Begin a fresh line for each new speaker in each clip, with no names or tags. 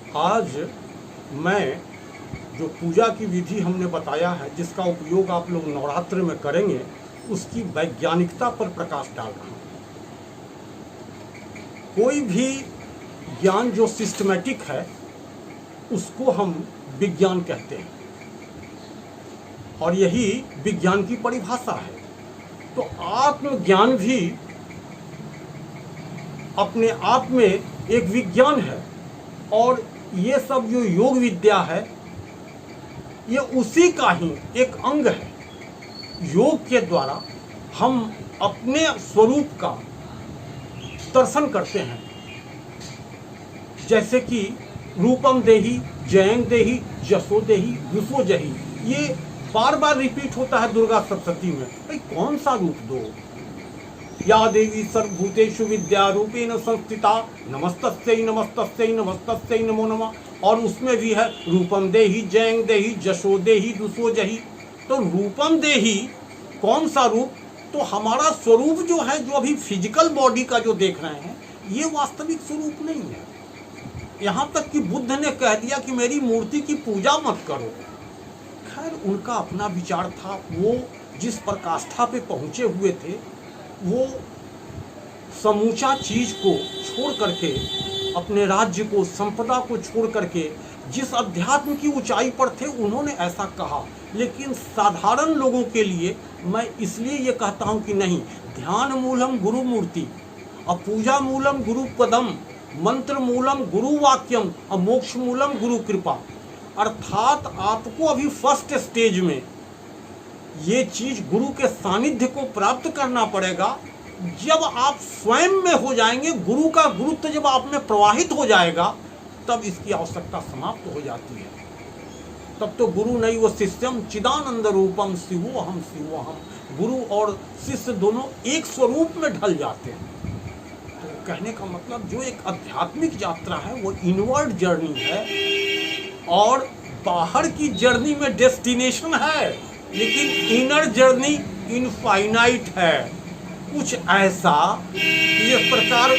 आज मैं जो पूजा की विधि हमने बताया है, जिसका उपयोग आप लोग नवरात्र में करेंगे, उसकी वैज्ञानिकता पर प्रकाश डाल रहा हूँ। कोई भी ज्ञान जो सिस्टमैटिक है उसको हम विज्ञान कहते हैं, और यही विज्ञान की परिभाषा है। तो आत्मज्ञान भी अपने आप में एक विज्ञान है, और ये सब जो योग विद्या है ये उसी का ही एक अंग है। योग के द्वारा हम अपने स्वरूप का दर्शन करते हैं, जैसे कि रूपम देहि, जयं देहि, जसो देहि, जुसो जहि। ये बार बार रिपीट होता है दुर्गा सप्तशती में। भाई कौन सा रूप दो? या देवी सर्वभूतेषु विद्या रूपेण संस्थिता नमस्तस्यै नमस्तस्यै नमस्तस्यै नमो नमः। और उसमें भी है रूपम देहि, जयं देहि, जसो देहि, जुसो जहि। तो रूपम देहि कौन सा रूप? तो हमारा स्वरूप जो है, जो अभी फिजिकल बॉडी का जो देख रहे हैं, ये वास्तविक स्वरूप नहीं है। यहाँ तक कि बुद्ध ने कह दिया कि मेरी मूर्ति की पूजा मत करो। खैर उनका अपना विचार था। वो जिस प्रकाष्ठा पे पहुँचे हुए थे, वो समूचा चीज को छोड़ करके, अपने राज्य को, संपदा को छोड़ करके जिस अध्यात्म की ऊंचाई पर थे, उन्होंने ऐसा कहा। लेकिन साधारण लोगों के लिए मैं इसलिए ये कहता हूँ कि नहीं, ध्यान मूलम गुरु मूर्ति, और पूजा मूलम गुरु पदम, मंत्र मूलम गुरु वाक्यम, और मोक्ष मूलम गुरु कृपा। अर्थात आपको अभी फर्स्ट स्टेज में ये चीज गुरु के सानिध्य को प्राप्त करना पड़ेगा। जब आप स्वयं में हो जाएंगे, गुरु का गुरुत्व जब आप में प्रवाहित हो जाएगा, तब इसकी आवश्यकता समाप्त हो जाती है। तब तो गुरु नहीं वो शिष्यम चिदानंद रूपम शिवोहम शिवोहम। गुरु और शिष्य दोनों एक स्वरूप में ढल जाते हैं। तो कहने का मतलब जो एक आध्यात्मिक यात्रा है वो इनवर्ड जर्नी है, और बाहर की जर्नी में डेस्टिनेशन है, लेकिन इनर जर्नी इनफाइनाइट है। कुछ ऐसा इस प्रकार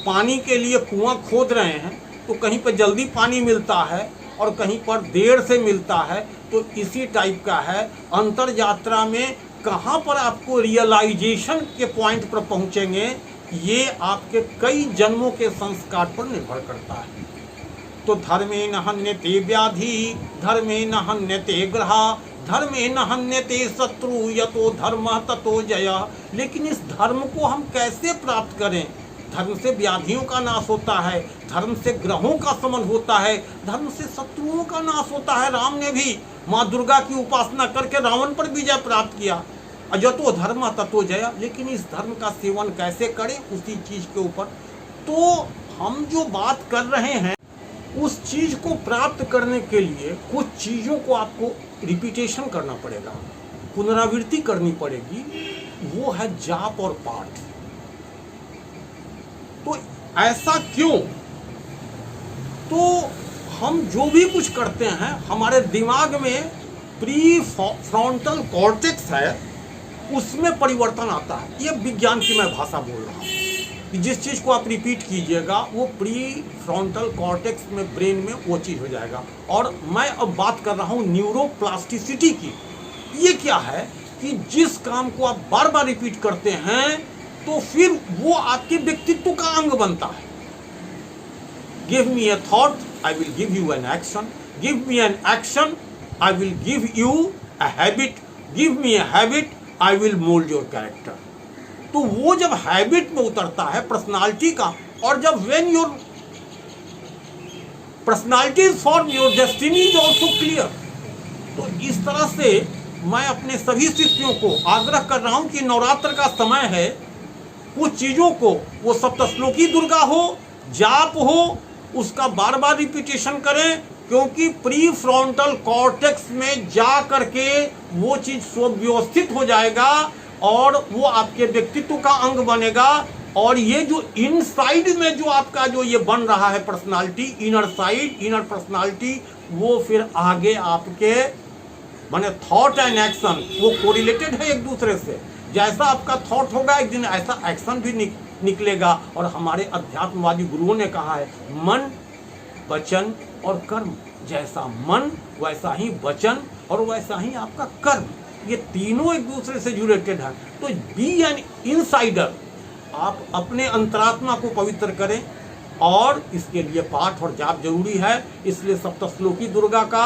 पानी के लिए कुआं खोद रहे हैं, तो कहीं पर जल्दी पानी मिलता है और कहीं पर देर से मिलता है। तो इसी टाइप का है अंतर यात्रा में, कहाँ पर आपको रियलाइजेशन के पॉइंट पर पहुँचेंगे, ये आपके कई जन्मों के संस्कार पर निर्भर करता है। तो धर्मे न हन्यते व्याधि, धर्मे न हन्यते ग्रहा, धर्मे न हन्यते शत्रु, यतो धर्म ततो जय। लेकिन इस धर्म को हम कैसे प्राप्त करें? धर्म से व्याधियों का नाश होता है, धर्म से ग्रहों का समन होता है, धर्म से शत्रुओं का नाश होता है। राम ने भी माँ दुर्गा की उपासना करके रावण पर विजय प्राप्त किया। यतो धर्म ततो जय। लेकिन इस धर्म का सेवन कैसे करें, उसी चीज के ऊपर तो हम जो बात कर रहे हैं, उस चीज को प्राप्त करने के लिए कुछ चीजों को आपको रिपीटेशन करना पड़ेगा, पुनरावृत्ति करनी पड़ेगी। वो है जाप और पाठ। तो ऐसा क्यों? तो हम जो भी कुछ करते हैं, हमारे दिमाग में प्री फ्रंटल कॉर्टेक्स है, उसमें परिवर्तन आता है। ये विज्ञान की मैं भाषा बोल रहा हूँ कि जिस चीज़ को आप रिपीट कीजिएगा, वो प्री फ्रंटल कॉर्टेक्स में, ब्रेन में वो चीज़ हो जाएगा। और मैं अब बात कर रहा हूँ न्यूरोप्लास्टिसिटी की। ये क्या है कि जिस काम को आप बार बार रिपीट करते हैं, तो फिर वो आपके व्यक्तित्व का अंग बनता है। Give me a thought, I will give you an action. Give me an action, I will give you a habit. Give me a habit, I will mould your character. तो वो जब हैबिट में उतरता है पर्सनालिटी का, और जब when your personality is form, your destiny is also clear. तो इस तरह से मैं अपने सभी शिष्यों को आग्रह कर रहा हूं कि नवरात्र का समय है, कुछ चीजों को, वो सप्तश्लोकी दुर्गा हो, जाप हो, उसका बार बार रिपीटेशन करें, क्योंकि प्री फ्रंटल कॉर्टेक्स में जा करके वो चीज सुव्यवस्थित हो जाएगा, और वो आपके व्यक्तित्व का अंग बनेगा। और ये जो इनसाइड में जो आपका जो ये बन रहा है personality, inner side, inner personality, वो फिर आगे आपके माने थॉट एंड एक्शन वो कोरिलेटेड है एक दूसरे से। जैसा आपका थॉट होगा, एक दिन ऐसा एक्शन भी निकलेगा। और हमारे अध्यात्मवादी गुरुओं ने कहा है, मन वचन और कर्म। जैसा मन वैसा ही वचन और वैसा ही आपका कर्म, ये तीनों एक दूसरे से रिलेटेड है। तो बी एन इनसाइडर, आप अपने अंतरात्मा को पवित्र करें और इसके लिए पाठ और जाप जरूरी है। इसलिए सप्तश्लोकी दुर्गा का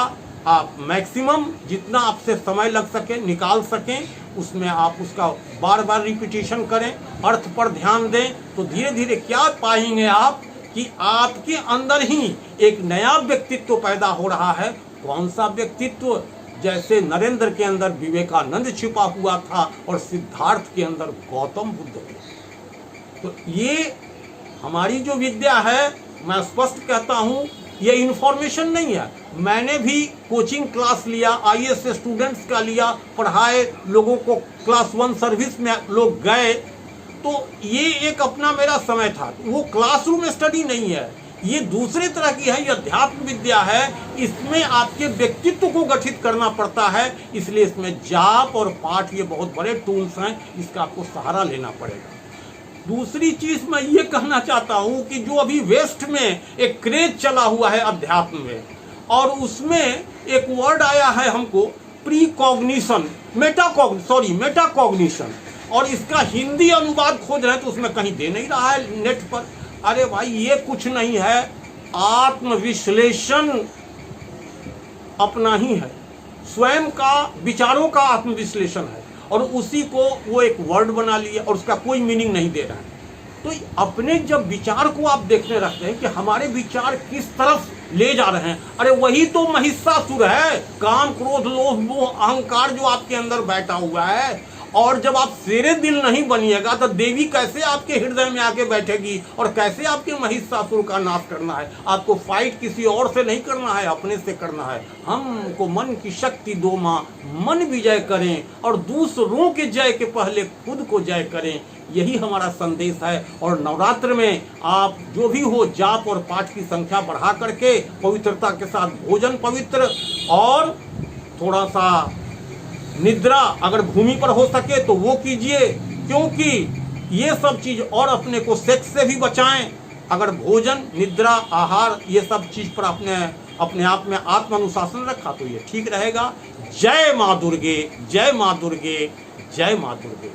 आप मैक्सिमम जितना आपसे समय लग सके निकाल सकें, उसमें आप उसका बार बार रिपीटेशन करें, अर्थ पर ध्यान दें, तो धीरे धीरे क्या पाएंगे आप कि आपके अंदर ही एक नया व्यक्तित्व पैदा हो रहा है। कौन सा व्यक्तित्व? जैसे नरेंद्र के अंदर विवेकानंद छिपा हुआ था और सिद्धार्थ के अंदर गौतम बुद्ध थे। तो ये हमारी जो विद्या है, मैं स्पष्ट कहता हूँ, ये इन्फॉर्मेशन नहीं है। मैंने भी कोचिंग क्लास लिया, आईएएस स्टूडेंट्स का लिया, पढ़ाए लोगों को, क्लास 1 सर्विस में लोग गए, तो ये एक अपना मेरा समय था। वो क्लासरूम स्टडी नहीं है, ये दूसरे तरह की है, ये अध्यात्म विद्या है। इसमें आपके व्यक्तित्व को गठित करना पड़ता है, इसलिए इसमें जाप और पाठ ये बहुत बड़े टूल्स हैं, इसका आपको सहारा लेना पड़ेगा। दूसरी चीज मैं ये कहना चाहता हूं कि जो अभी वेस्ट में एक क्रेज चला हुआ है अध्यात्म में, और उसमें एक वर्ड आया है हमको प्रीकॉग्निशन, मेटाकॉग्निशन, और इसका हिंदी अनुवाद खोज रहे हैं तो उसमें कहीं दे नहीं रहा है नेट पर। अरे भाई, ये कुछ नहीं है, आत्मविश्लेषण अपना ही है, स्वयं का विचारों का आत्मविश्लेषण है, और उसी को वो एक वर्ड बना लिया और उसका कोई मीनिंग नहीं दे रहा है। तो अपने जब विचार को आप देखने रखते हैं कि हमारे विचार किस तरफ ले जा रहे हैं, अरे वही तो महिषासुर है, काम क्रोध लोभ मोह अहंकार जो आपके अंदर बैठा हुआ है। और जब आप शेरे दिल नहीं बनिएगा तो देवी कैसे आपके हृदय में आके बैठेगी, और कैसे आपके महिषासुर का नाश करना है। आपको फाइट किसी और से नहीं करना है, अपने से करना है। हमको मन की शक्ति दो माँ, मन विजय करें और दूसरों के जय के पहले खुद को जय करें, यही हमारा संदेश है। और नवरात्र में आप जो भी हो, जाप और पाठ की संख्या बढ़ा करके पवित्रता के साथ भोजन पवित्र, और थोड़ा सा निद्रा अगर भूमि पर हो सके तो वो कीजिए, क्योंकि ये सब चीज, और अपने को सेक्स से भी बचाएं। अगर भोजन, निद्रा, आहार, ये सब चीज पर अपने आप में आत्म अनुशासन रखा तो ये ठीक रहेगा। जय माँ दुर्गे, जय माँ दुर्गे, जय माँ दुर्गे।